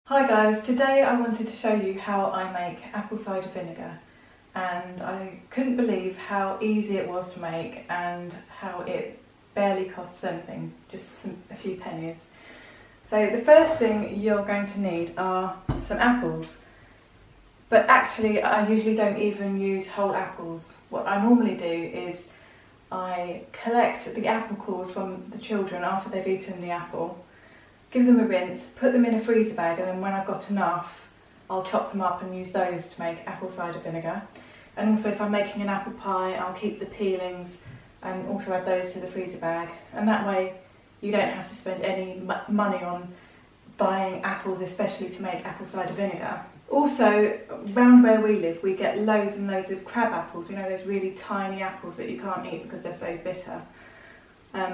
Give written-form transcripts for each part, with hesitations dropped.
Hi guys, today I wanted to show you how I make apple cider vinegar, and I couldn't believe how easy it was to make and how it barely costs anything, just a few pennies. So the first thing you're going to need are some apples, but actually I usually don't even use whole apples. What I normally do is I collect the apple cores from the children after they've eaten the apple, give them a rinse, put them in a freezer bag, and then when I've got enough, I'll chop them up and use those to make apple cider vinegar. And also if I'm making an apple pie, I'll keep the peelings and also add those to the freezer bag. And that way you don't have to spend any money on buying apples, especially to make apple cider vinegar. Also, round where we live, we get loads and loads of crab apples, you know, those really tiny apples that you can't eat because they're so bitter.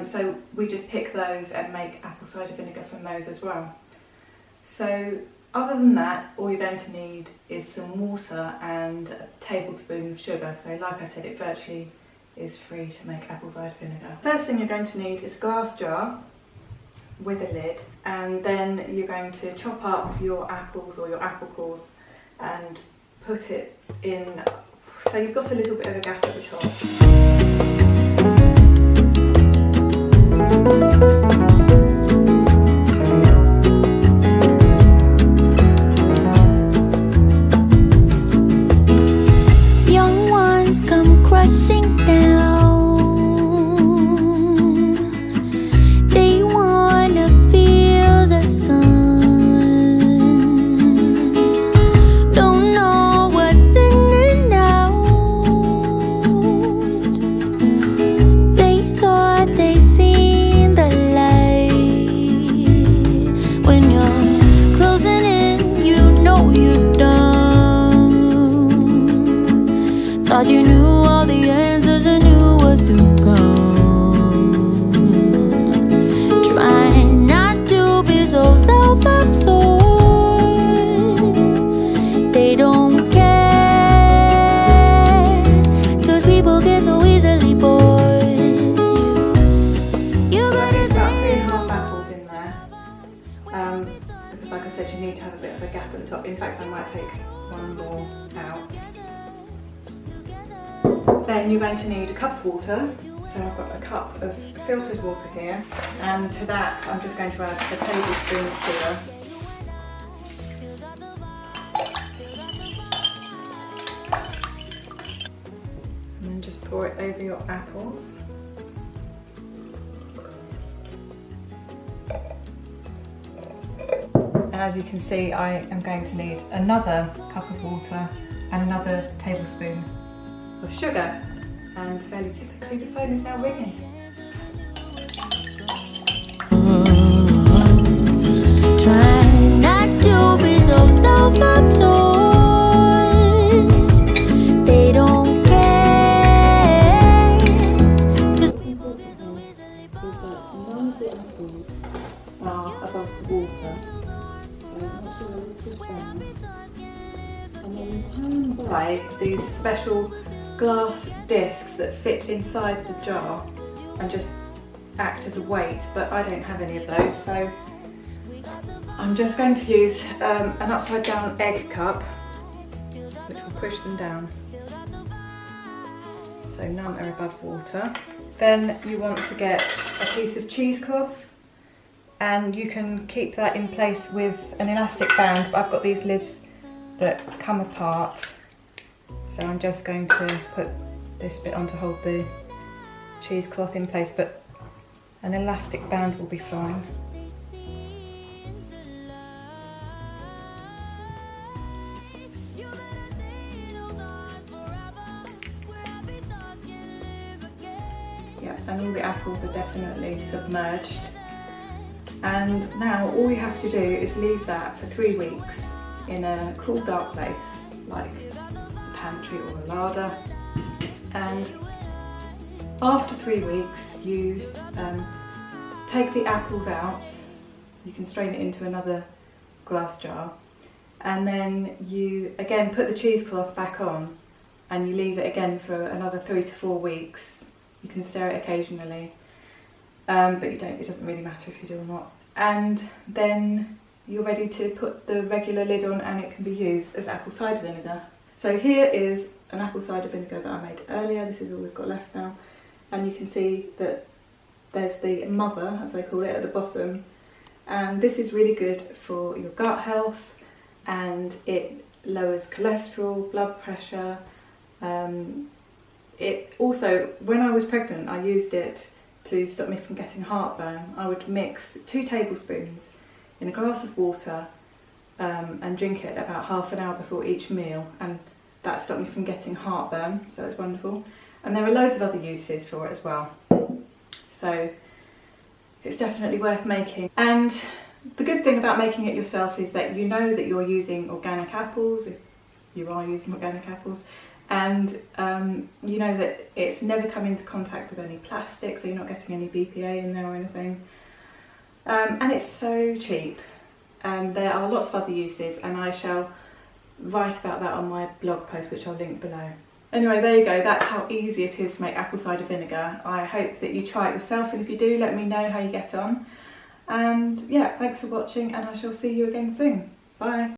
So we just pick those and make apple cider vinegar from those as well. So other than that, all you're going to need is some water and a tablespoon of sugar. So like I said, it virtually is free to make apple cider vinegar. First thing you're going to need is a glass jar with a lid, and then you're going to chop up your apples or your apple cores and put it in, so you've got a little bit of a gap at the top. Young ones come crushing down. They wanna feel the sun. Don't know what's in and out. They thought they seen the light. When you're closing in, you know you're done. Thought you knew all the answers and knew what's to come. Trying not to be so self-absorbed. They don't care, 'cause people get so easily bored. You better About 3.5 say apples in there, because like I said, you need to have a bit of a gap at the top. In fact, I might take one more out. Then you're going to need a cup of water. So I've got a cup of filtered water here, and to that I'm just going to add a tablespoon of sugar. And then just pour it over your apples. And as you can see, I am going to need another cup of water and another tablespoon of sugar. And fairly typically the phone is now ringing. try not to be so self-absorbed. They don't care, 'cause Important is that none of the apples are above the water. So make sure they're pushed down. And then you can buy these special glass discs that fit inside the jar and just act as a weight, but I don't have any of those, so I'm just going to use an upside down egg cup, which will push them down so none are above water. Then you want to get a piece of cheesecloth, and you can keep that in place with an elastic band, but I've got these lids that come apart. So I'm just going to put this bit on to hold the cheesecloth in place, but an elastic band will be fine. Yeah, and all the apples are definitely submerged. And now all you have to do is leave that for 3 weeks in a cool, dark place, like pantry or a larder, and after 3 weeks you take the apples out. You can strain it into another glass jar, and then you again put the cheesecloth back on and you leave it again for another 3 to 4 weeks. You can stir it occasionally, but it doesn't really matter if you do or not. And then you're ready to put the regular lid on and it can be used as apple cider vinegar. So here is an apple cider vinegar that I made earlier. This is all we've got left now, and you can see that there's the mother, as they call it, at the bottom, and this is really good for your gut health, and it lowers cholesterol, blood pressure. It also, when I was pregnant, I used it to stop me from getting heartburn. I would mix 2 tablespoons in a glass of water and drink it about half an hour before each meal, and that stopped me from getting heartburn, so that's wonderful. And there are loads of other uses for it as well, so it's definitely worth making. And the good thing about making it yourself is that you know that you're using organic apples, if you are using organic apples, and you know that it's never come into contact with any plastic, so you're not getting any BPA in there or anything. And it's so cheap, and there are lots of other uses, and I shall write about that on my blog post, which I'll link below. Anyway, there you go, that's how easy it is to make apple cider vinegar. I hope that you try it yourself, and if you do, let me know how you get on. And yeah, thanks for watching, and I shall see you again soon. Bye.